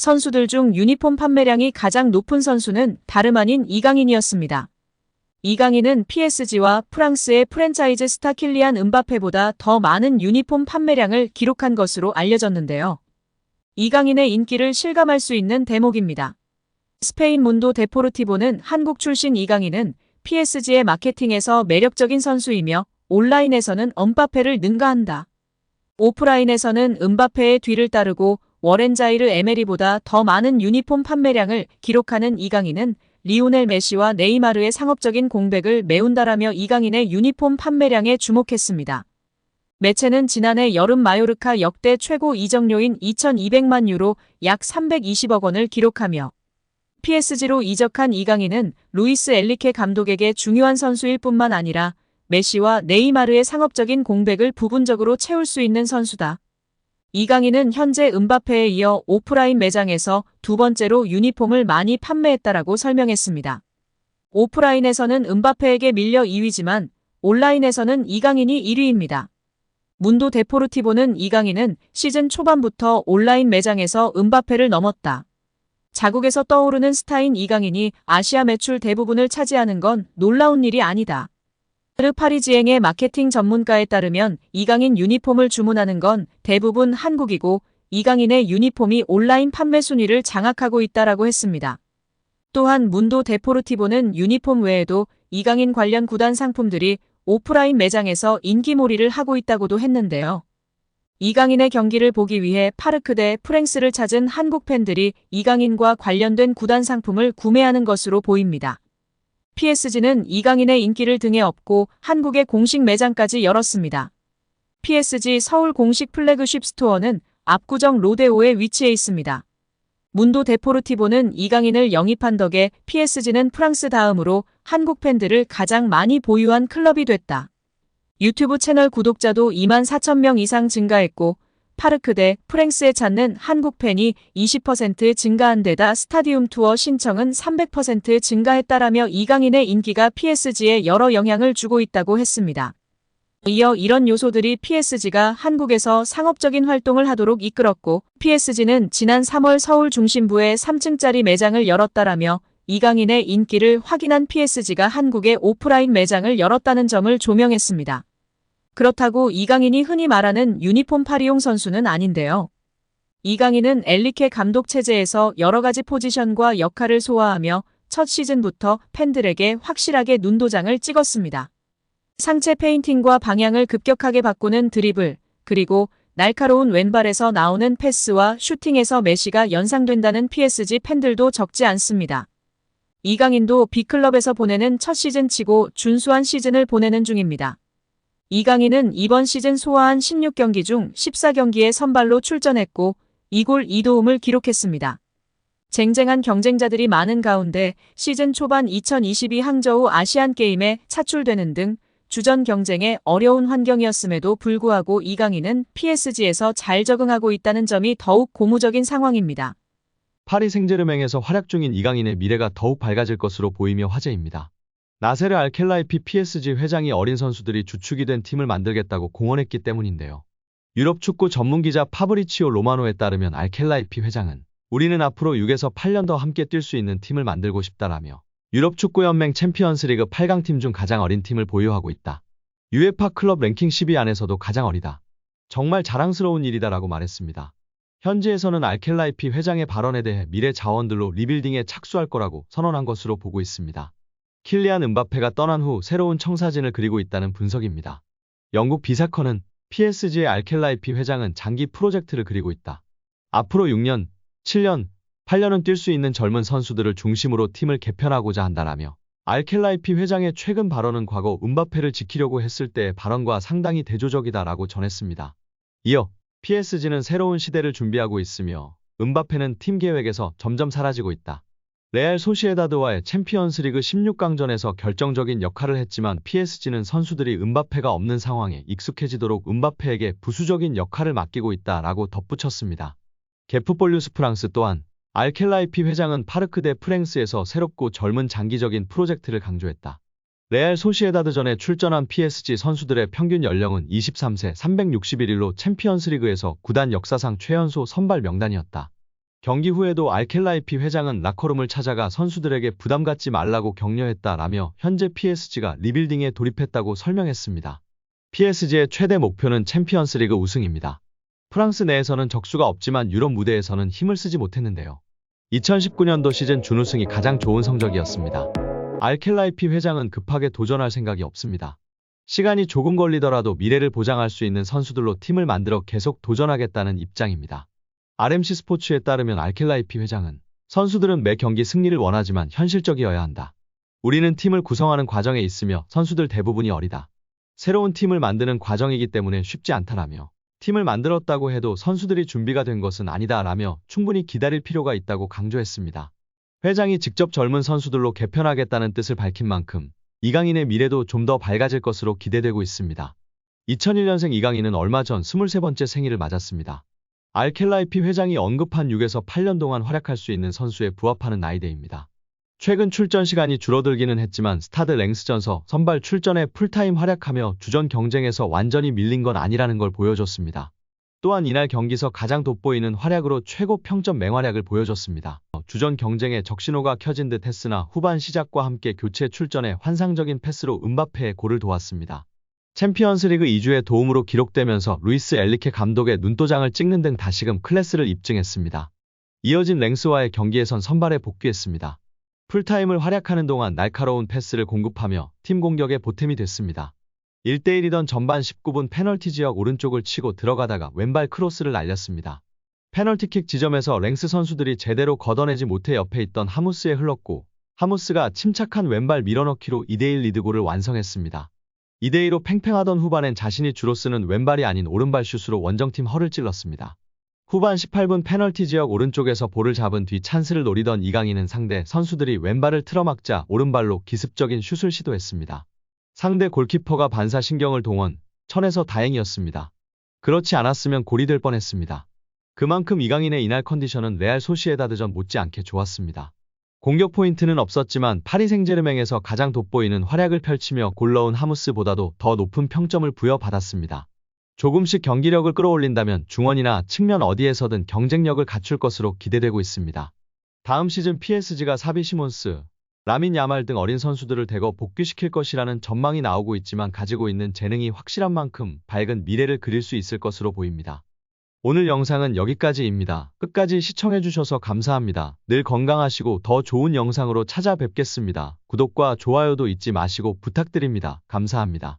선수들 중 유니폼 판매량이 가장 높은 선수는 다름 아닌 이강인이었습니다. 이강인은 PSG와 프랑스의 프랜차이즈 스타 킬리안 음바페보다 더 많은 유니폼 판매량을 기록한 것으로 알려졌는데요. 이강인의 인기를 실감할 수 있는 대목입니다. 스페인 문도 데포르티보는 한국 출신 이강인은 PSG의 마케팅에서 매력적인 선수이며 온라인에서는 음바페를 능가한다. 오프라인에서는 음바페의 뒤를 따르고 워렌 자이르 에메리보다 더 많은 유니폼 판매량을 기록하는 이강인은 리오넬 메시와 네이마르의 상업적인 공백을 메운다라며 이강인의 유니폼 판매량에 주목했습니다. 매체는 지난해 여름 마요르카 역대 최고 이적료인 2,200만 유로 약 320억 원을 기록하며 PSG로 이적한 이강인은 루이스 엔리케 감독에게 중요한 선수일 뿐만 아니라 메시와 네이마르의 상업적인 공백을 부분적으로 채울 수 있는 선수다. 이강인은 현재 음바페에 이어 오프라인 매장에서 두 번째로 유니폼을 많이 판매했다라고 설명했습니다. 오프라인에서는 음바페에게 밀려 2위지만 온라인에서는 이강인이 1위입니다. 문도 데포르티보는 이강인은 시즌 초반부터 온라인 매장에서 음바페를 넘었다. 자국에서 떠오르는 스타인 이강인이 아시아 매출 대부분을 차지하는 건 놀라운 일이 아니다. 르 파리지앵의 마케팅 전문가에 따르면 이강인 유니폼을 주문하는 건 대부분 한국이고 이강인의 유니폼이 온라인 판매 순위를 장악하고 있다라고 했습니다. 또한 문도 데포르티보는 유니폼 외에도 이강인 관련 구단 상품들이 오프라인 매장에서 인기몰이를 하고 있다고도 했는데요. 이강인의 경기를 보기 위해 파르크 대 프랭스를 찾은 한국 팬들이 이강인과 관련된 구단 상품을 구매하는 것으로 보입니다. PSG는 이강인의 인기를 등에 업고 한국의 공식 매장까지 열었습니다. PSG 서울 공식 플래그십 스토어는 압구정 로데오에 위치해 있습니다. 문도 데포르티보는 이강인을 영입한 덕에 PSG는 프랑스 다음으로 한국 팬들을 가장 많이 보유한 클럽이 됐다. 유튜브 채널 구독자도 24,000명 이상 증가했고 파르크 대 프랭스에 찾는 한국 팬이 20% 증가한 데다 스타디움 투어 신청은 300% 증가했다라며 이강인의 인기가 PSG에 여러 영향을 주고 있다고 했습니다. 이어 이런 요소들이 PSG가 한국에서 상업적인 활동을 하도록 이끌었고 PSG는 지난 3월 서울 중심부에 3층짜리 매장을 열었다라며 이강인의 인기를 확인한 PSG가 한국에 오프라인 매장을 열었다는 점을 조명했습니다. 그렇다고 이강인이 흔히 말하는 유니폼 팔이용 선수는 아닌데요. 이강인은 엔리케 감독 체제에서 여러 가지 포지션과 역할을 소화하며 첫 시즌부터 팬들에게 확실하게 눈도장을 찍었습니다. 상체 페인팅과 방향을 급격하게 바꾸는 드리블, 그리고 날카로운 왼발에서 나오는 패스와 슈팅에서 메시가 연상된다는 PSG 팬들도 적지 않습니다. 이강인도 B클럽에서 보내는 첫 시즌치고 준수한 시즌을 보내는 중입니다. 이강인은 이번 시즌 소화한 16경기 중 14경기에 선발로 출전했고 2골 2도움을 기록했습니다. 쟁쟁한 경쟁자들이 많은 가운데 시즌 초반 2022 항저우 아시안게임에 차출되는 등 주전 경쟁에 어려운 환경이었음에도 불구하고 이강인은 PSG에서 잘 적응하고 있다는 점이 더욱 고무적인 상황입니다. 파리 생제르맹에서 활약 중인 이강인의 미래가 더욱 밝아질 것으로 보이며 화제입니다. 나세르 알켈라이피 PSG 회장이 어린 선수들이 주축이 된 팀을 만들겠다고 공언했기 때문인데요. 유럽 축구 전문기자 파브리치오 로마노에 따르면 알켈라이피 회장은 우리는 앞으로 6에서 8년 더 함께 뛸 수 있는 팀을 만들고 싶다라며 유럽 축구연맹 챔피언스리그 8강팀 중 가장 어린 팀을 보유하고 있다. UEFA 클럽 랭킹 10위 안에서도 가장 어리다. 정말 자랑스러운 일이다라고 말했습니다. 현지에서는 알켈라이피 회장의 발언에 대해 미래 자원들로 리빌딩에 착수할 거라고 선언한 것으로 보고 있습니다. 킬리안 음바페가 떠난 후 새로운 청사진을 그리고 있다는 분석입니다. 영국 비사컨은 PSG의 알켈라이피 회장은 장기 프로젝트를 그리고 있다. 앞으로 6년, 7년, 8년은 뛸 수 있는 젊은 선수들을 중심으로 팀을 개편하고자 한다라며 알켈라이피 회장의 최근 발언은 과거 음바페를 지키려고 했을 때의 발언과 상당히 대조적이다라고 전했습니다. 이어 PSG는 새로운 시대를 준비하고 있으며 음바페는 팀 계획에서 점점 사라지고 있다. 레알 소시에다드와의 챔피언스리그 16강전에서 결정적인 역할을 했지만 PSG는 선수들이 음바페가 없는 상황에 익숙해지도록 음바페에게 부수적인 역할을 맡기고 있다라고 덧붙였습니다. 게프폴뉴스 프랑스 또한 알켈라이피 회장은 파르크 대 프랭스에서 새롭고 젊은 장기적인 프로젝트를 강조했다. 레알 소시에다드전에 출전한 PSG 선수들의 평균 연령은 23세 361일로 챔피언스리그에서 구단 역사상 최연소 선발 명단이었다. 경기 후에도 알켈라이피 회장은 라커룸을 찾아가 선수들에게 부담 갖지 말라고 격려했다라며 현재 PSG가 리빌딩에 돌입했다고 설명했습니다. PSG의 최대 목표는 챔피언스리그 우승입니다. 프랑스 내에서는 적수가 없지만 유럽 무대에서는 힘을 쓰지 못했는데요. 2019년도 시즌 준우승이 가장 좋은 성적이었습니다. 알켈라이피 회장은 급하게 도전할 생각이 없습니다. 시간이 조금 걸리더라도 미래를 보장할 수 있는 선수들로 팀을 만들어 계속 도전하겠다는 입장입니다. RMC 스포츠에 따르면 알켈라이피 회장은 선수들은 매 경기 승리를 원하지만 현실적이어야 한다. 우리는 팀을 구성하는 과정에 있으며 선수들 대부분이 어리다. 새로운 팀을 만드는 과정이기 때문에 쉽지 않다라며 팀을 만들었다고 해도 선수들이 준비가 된 것은 아니다라며 충분히 기다릴 필요가 있다고 강조했습니다. 회장이 직접 젊은 선수들로 개편하겠다는 뜻을 밝힌 만큼 이강인의 미래도 좀 더 밝아질 것으로 기대되고 있습니다. 2001년생 이강인은 얼마 전 23번째 생일을 맞았습니다. 알켈라이피 회장이 언급한 6에서 8년 동안 활약할 수 있는 선수에 부합하는 나이대입니다. 최근 출전 시간이 줄어들기는 했지만 스타드 랭스전서 선발 출전에 풀타임 활약하며 주전 경쟁에서 완전히 밀린 건 아니라는 걸 보여줬습니다. 또한 이날 경기서 가장 돋보이는 활약으로 최고 평점 맹활약을 보여줬습니다. 주전 경쟁에 적신호가 켜진 듯 했으나 후반 시작과 함께 교체 출전에 환상적인 패스로 음바페의 골을 도왔습니다. 챔피언스리그 2주의 도움으로 기록되면서 루이스 엘리케 감독의 눈도장을 찍는 등 다시금 클래스를 입증했습니다. 이어진 랭스와의 경기에선 선발에 복귀했습니다. 풀타임을 활약하는 동안 날카로운 패스를 공급하며 팀 공격에 보탬이 됐습니다. 1대1이던 전반 19분 페널티 지역 오른쪽을 치고 들어가다가 왼발 크로스를 날렸습니다. 페널티킥 지점에서 랭스 선수들이 제대로 걷어내지 못해 옆에 있던 하무스에 흘렀고 하무스가 침착한 왼발 밀어넣기로 2대1 리드골을 완성했습니다. 2대2로 팽팽하던 후반엔 자신이 주로 쓰는 왼발이 아닌 오른발 슛으로 원정팀 허를 찔렀습니다. 후반 18분 페널티 지역 오른쪽에서 볼을 잡은 뒤 찬스를 노리던 이강인은 상대 선수들이 왼발을 틀어막자 오른발로 기습적인 슛을 시도했습니다. 상대 골키퍼가 반사신경을 동원, 쳐내서 다행이었습니다. 그렇지 않았으면 골이 될 뻔했습니다. 그만큼 이강인의 이날 컨디션은 레알 소시에다드전 못지않게 좋았습니다. 공격 포인트는 없었지만 파리 생제르맹에서 가장 돋보이는 활약을 펼치며 골 넣은 하무스보다도 더 높은 평점을 부여받았습니다. 조금씩 경기력을 끌어올린다면 중원이나 측면 어디에서든 경쟁력을 갖출 것으로 기대되고 있습니다. 다음 시즌 PSG가 사비 시몬스, 라민 야말 등 어린 선수들을 대거 복귀시킬 것이라는 전망이 나오고 있지만 가지고 있는 재능이 확실한 만큼 밝은 미래를 그릴 수 있을 것으로 보입니다. 오늘 영상은 여기까지입니다. 끝까지 시청해주셔서 감사합니다. 늘 건강하시고 더 좋은 영상으로 찾아뵙겠습니다. 구독과 좋아요도 잊지 마시고 부탁드립니다. 감사합니다.